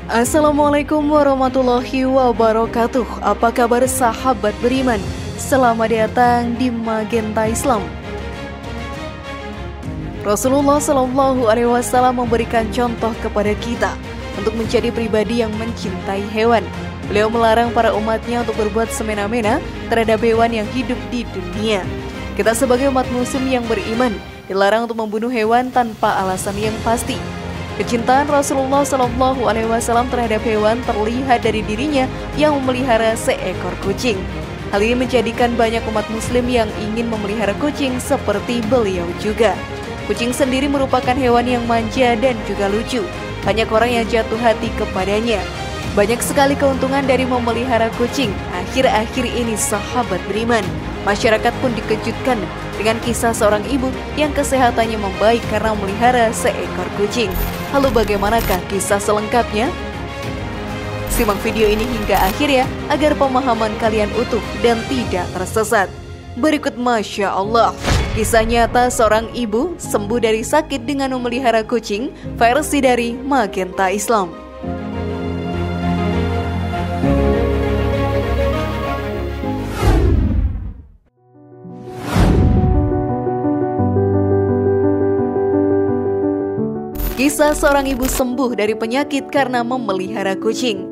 Assalamualaikum warahmatullahi wabarakatuh. Apa kabar sahabat beriman? Selamat datang di Magenta Islam. Rasulullah SAW memberikan contoh kepada kita untuk menjadi pribadi yang mencintai hewan. Beliau melarang para umatnya untuk berbuat semena-mena terhadap hewan yang hidup di dunia. Kita sebagai umat muslim yang beriman dilarang untuk membunuh hewan tanpa alasan yang pasti. Kecintaan Rasulullah SAW terhadap hewan terlihat dari dirinya yang memelihara seekor kucing. Hal ini menjadikan banyak umat muslim yang ingin memelihara kucing seperti beliau juga. Kucing sendiri merupakan hewan yang manja dan juga lucu. Banyak orang yang jatuh hati kepadanya. Banyak sekali keuntungan dari memelihara kucing. Akhir-akhir ini sahabat beriman, masyarakat pun dikejutkan dengan kisah seorang ibu yang kesehatannya membaik karena memelihara seekor kucing. Lalu bagaimanakah kisah selengkapnya? Simak video ini hingga akhir ya, agar pemahaman kalian utuh dan tidak tersesat. Berikut Masya Allah, kisah nyata seorang ibu sembuh dari sakit dengan memelihara kucing, versi dari Magenta Islam. Kisah seorang ibu sembuh dari penyakit karena memelihara kucing.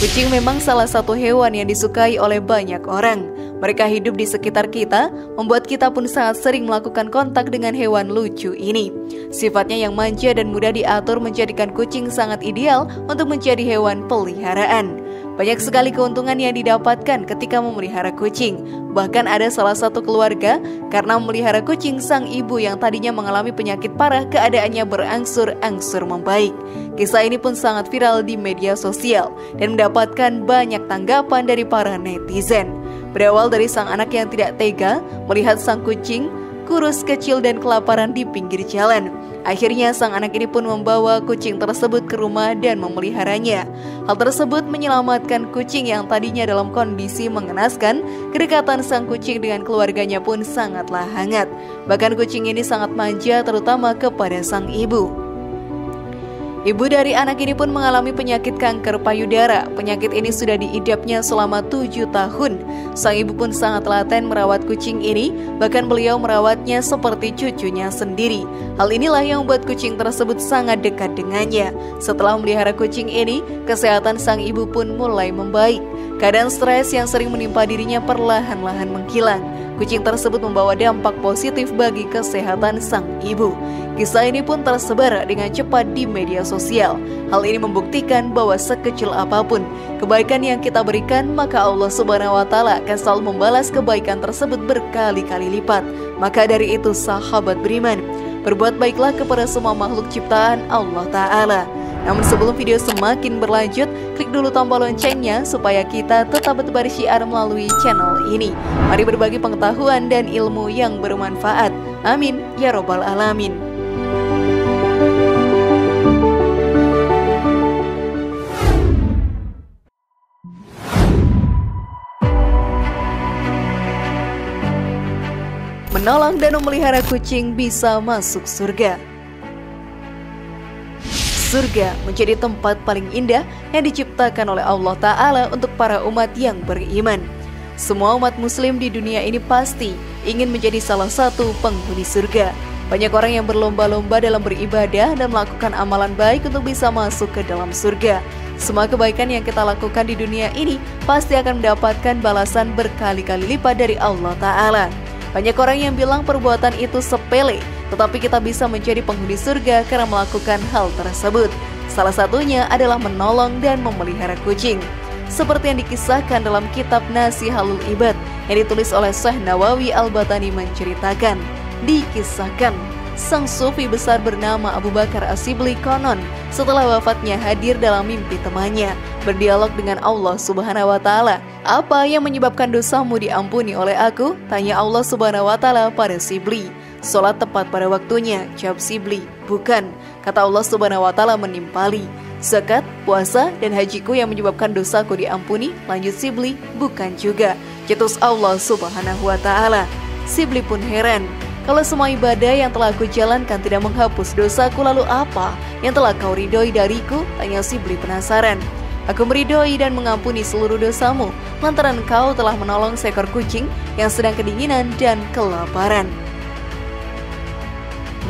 Kucing memang salah satu hewan yang disukai oleh banyak orang. Mereka hidup di sekitar kita, membuat kita pun sangat sering melakukan kontak dengan hewan lucu ini. Sifatnya yang manja dan mudah diatur menjadikan kucing sangat ideal untuk menjadi hewan peliharaan. Banyak sekali keuntungan yang didapatkan ketika memelihara kucing. Bahkan ada salah satu keluarga, karena memelihara kucing, sang ibu yang tadinya mengalami penyakit parah, keadaannya berangsur-angsur membaik. Kisah ini pun sangat viral di media sosial dan mendapatkan banyak tanggapan dari para netizen. Berawal dari sang anak yang tidak tega melihat sang kucing kurus, kecil, dan kelaparan di pinggir jalan. Akhirnya sang anak ini pun membawa kucing tersebut ke rumah dan memeliharanya. Hal tersebut menyelamatkan kucing yang tadinya dalam kondisi mengenaskan. Kedekatan sang kucing dengan keluarganya pun sangatlah hangat. Bahkan kucing ini sangat manja terutama kepada sang ibu. Ibu dari anak ini pun mengalami penyakit kanker payudara. Penyakit ini sudah diidapnya selama 7 tahun. Sang ibu pun sangat telaten merawat kucing ini, bahkan beliau merawatnya seperti cucunya sendiri. Hal inilah yang membuat kucing tersebut sangat dekat dengannya. Setelah memelihara kucing ini, kesehatan sang ibu pun mulai membaik. Keadaan stres yang sering menimpa dirinya perlahan-lahan menghilang. Kucing tersebut membawa dampak positif bagi kesehatan sang ibu. Kisah ini pun tersebar dengan cepat di media sosial. Hal ini membuktikan bahwa sekecil apapun kebaikan yang kita berikan, maka Allah Subhanahu wa Ta'ala akan selalu membalas kebaikan tersebut berkali-kali lipat. Maka dari itu sahabat beriman, berbuat baiklah kepada semua makhluk ciptaan Allah Ta'ala. Namun sebelum video semakin berlanjut, klik dulu tombol loncengnya supaya kita tetap bertebar syiar melalui channel ini. Mari berbagi pengetahuan dan ilmu yang bermanfaat. Amin ya robbal alamin. Menolong dan memelihara kucing bisa masuk surga. Surga menjadi tempat paling indah yang diciptakan oleh Allah Ta'ala untuk para umat yang beriman. Semua umat muslim di dunia ini pasti ingin menjadi salah satu penghuni surga. Banyak orang yang berlomba-lomba dalam beribadah dan melakukan amalan baik untuk bisa masuk ke dalam surga. Semua kebaikan yang kita lakukan di dunia ini pasti akan mendapatkan balasan berkali-kali lipat dari Allah Ta'ala. Banyak orang yang bilang perbuatan itu sepele, tetapi kita bisa menjadi penghuni surga karena melakukan hal tersebut. Salah satunya adalah menolong dan memelihara kucing. Seperti yang dikisahkan dalam kitab Nasihalul Ibad yang ditulis oleh Syekh Nawawi Al-Batani menceritakan. Dikisahkan, sang sufi besar bernama Abu Bakar As-Sibli konon setelah wafatnya hadir dalam mimpi temannya, berdialog dengan Allah Subhanahu wa Ta'ala. Apa yang menyebabkan dosamu diampuni oleh aku? Tanya Allah Subhanahu wa Ta'ala pada Sibli. Sholat tepat pada waktunya, jawab Sibli. Bukan, kata Allah Subhanahu wa Ta'ala menimpali. Zakat, puasa, dan hajiku yang menyebabkan dosaku diampuni, lanjut Sibli. Bukan juga, cetus Allah Subhanahu wa Ta'ala. Sibli pun heran. Kalau semua ibadah yang telah aku jalankan tidak menghapus dosaku, lalu apa yang telah kau ridhoi dariku? Tanya Shibli penasaran. Aku meridhoi dan mengampuni seluruh dosamu, lantaran kau telah menolong seekor kucing yang sedang kedinginan dan kelaparan.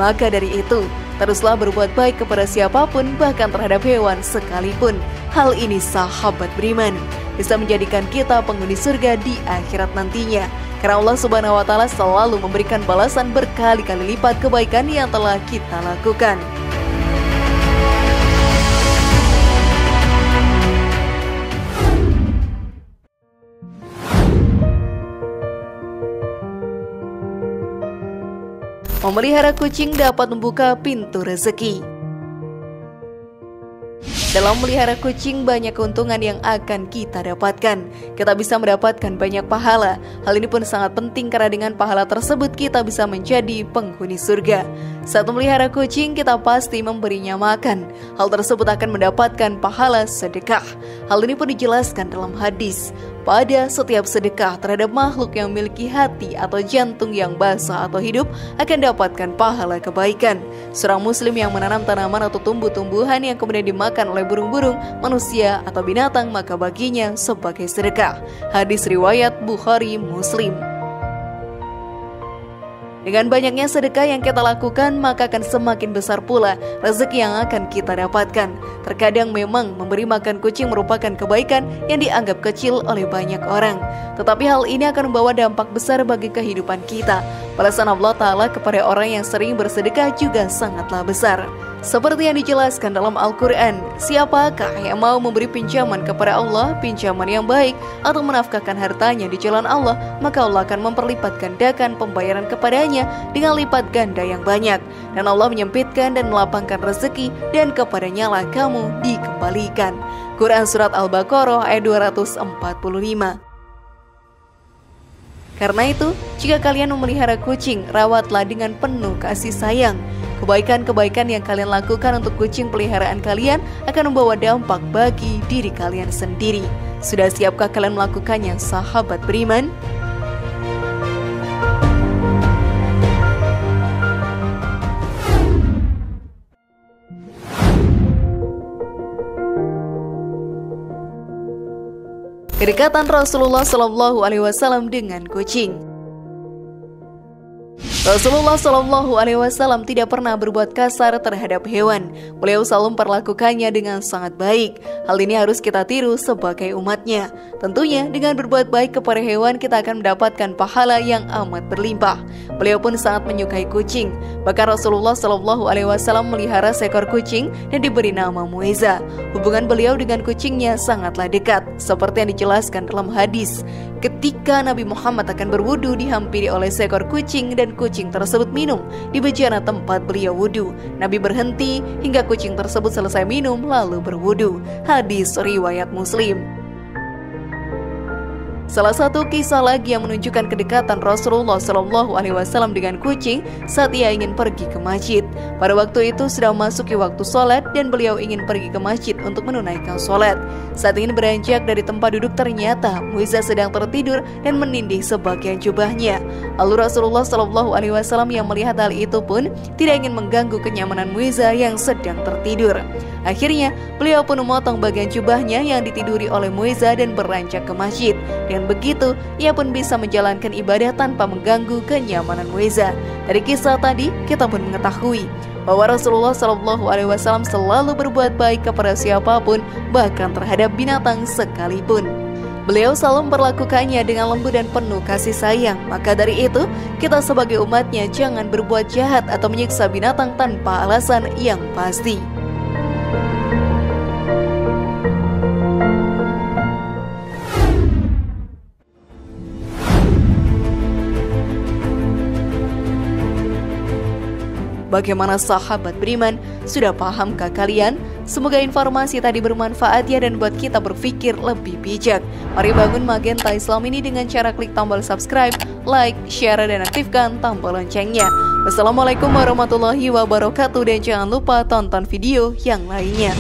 Maka dari itu, teruslah berbuat baik kepada siapapun, bahkan terhadap hewan sekalipun. Hal ini, sahabat beriman, bisa menjadikan kita penghuni surga di akhirat nantinya. Karena Allah Subhanahu wa Ta'ala selalu memberikan balasan berkali-kali lipat kebaikan yang telah kita lakukan. Memelihara kucing dapat membuka pintu rezeki. Dalam melihara kucing banyak keuntungan yang akan kita dapatkan. Kita bisa mendapatkan banyak pahala. Hal ini pun sangat penting karena dengan pahala tersebut kita bisa menjadi penghuni surga. Saat memelihara kucing kita pasti memberinya makan. Hal tersebut akan mendapatkan pahala sedekah. Hal ini pun dijelaskan dalam hadis. Pada setiap sedekah terhadap makhluk yang memiliki hati atau jantung yang basah atau hidup akan dapatkan pahala kebaikan. Seorang muslim yang menanam tanaman atau tumbuh-tumbuhan yang kemudian dimakan oleh burung-burung, manusia atau binatang, maka baginya sebagai sedekah. Hadis riwayat Bukhari Muslim. Dengan banyaknya sedekah yang kita lakukan, maka akan semakin besar pula rezeki yang akan kita dapatkan. Terkadang memang memberi makan kucing merupakan kebaikan yang dianggap kecil oleh banyak orang. Tetapi hal ini akan membawa dampak besar bagi kehidupan kita. Balasan Allah Ta'ala kepada orang yang sering bersedekah juga sangatlah besar. Seperti yang dijelaskan dalam Al-Quran, siapakah yang mau memberi pinjaman kepada Allah, pinjaman yang baik, atau menafkahkan hartanya di jalan Allah, maka Allah akan memperlipat gandakan pembayaran kepadanya dengan lipat ganda yang banyak. Dan Allah menyempitkan dan melapangkan rezeki, dan kepadanya lah kamu dikembalikan. Quran Surat Al-Baqarah ayat 245. Karena itu, jika kalian memelihara kucing, rawatlah dengan penuh kasih sayang. Kebaikan-kebaikan yang kalian lakukan untuk kucing peliharaan kalian akan membawa dampak bagi diri kalian sendiri. Sudah siapkah kalian melakukannya, sahabat beriman? Kedekatan Rasulullah SAW dengan kucing. Rasulullah SAW tidak pernah berbuat kasar terhadap hewan. Beliau selalu memperlakukannya dengan sangat baik. Hal ini harus kita tiru sebagai umatnya. Tentunya dengan berbuat baik kepada hewan kita akan mendapatkan pahala yang amat berlimpah. Beliau pun sangat menyukai kucing. Bahkan Rasulullah SAW melihara seekor kucing dan diberi nama Muiza. Hubungan beliau dengan kucingnya sangatlah dekat, seperti yang dijelaskan dalam hadis. Ketika Nabi Muhammad akan berwudu, dihampiri oleh seekor kucing dan kucing tersebut minum di bejana tempat beliau wudu. Nabi berhenti hingga kucing tersebut selesai minum lalu berwudu. Hadis riwayat Muslim. Salah satu kisah lagi yang menunjukkan kedekatan Rasulullah SAW dengan kucing saat ia ingin pergi ke masjid. Pada waktu itu sudah memasuki waktu sholat dan beliau ingin pergi ke masjid untuk menunaikan sholat. Saat ingin beranjak dari tempat duduk ternyata Muiza sedang tertidur dan menindih sebagian jubahnya. Lalu Rasulullah SAW yang melihat hal itu pun tidak ingin mengganggu kenyamanan Muiza yang sedang tertidur. Akhirnya beliau pun memotong bagian jubahnya yang ditiduri oleh Muiza dan beranjak ke masjid. Dengan begitu, ia pun bisa menjalankan ibadah tanpa mengganggu kenyamanan Muiza. Dari kisah tadi, kita pun mengetahui bahwa Rasulullah SAW selalu berbuat baik kepada siapapun, bahkan terhadap binatang sekalipun. Beliau selalu memperlakukannya dengan lembut dan penuh kasih sayang. Maka dari itu, kita sebagai umatnya jangan berbuat jahat atau menyiksa binatang tanpa alasan yang pasti. Bagaimana sahabat beriman? Sudah pahamkah kalian? Semoga informasi tadi bermanfaat ya dan buat kita berpikir lebih bijak. Mari bangun Magenta Islam ini dengan cara klik tombol subscribe, like, share, dan aktifkan tombol loncengnya. Wassalamualaikum warahmatullahi wabarakatuh dan jangan lupa tonton video yang lainnya.